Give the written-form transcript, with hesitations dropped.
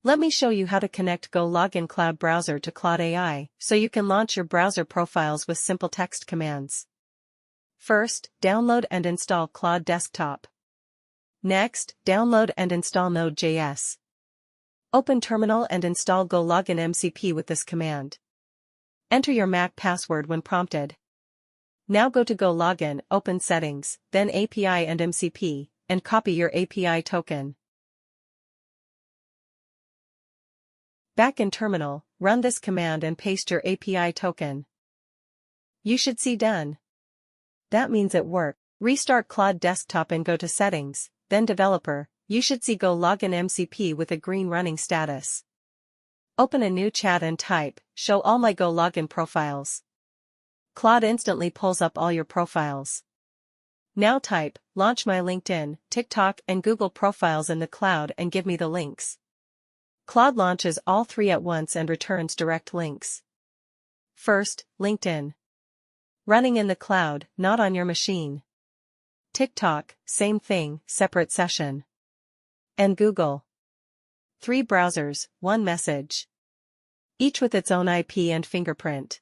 Let me show you how to connect Gologin Cloud Browser to Claude AI, so you can launch your browser profiles with simple text commands. First, download and install Claude Desktop. Next, download and install Node.js. Open Terminal and install Gologin MCP with this command. Enter your Mac password when prompted. Now go to Gologin, open Settings, then API and MCP, and copy your API token. Back in Terminal, run this command and paste your API token. You should see Done. That means it worked. Restart Claude Desktop and go to Settings, then Developer. You should see Gologin MCP with a green running status. Open a new chat and type, "Show all my Gologin profiles." Claude instantly pulls up all your profiles. Now type, "Launch my LinkedIn, TikTok and Google profiles in the cloud and give me the links." Claude launches all three at once and returns direct links. First, LinkedIn. Running in the cloud, not on your machine. TikTok, same thing, separate session. And Google. 3 browsers, 1 message. Each with its own IP and fingerprint.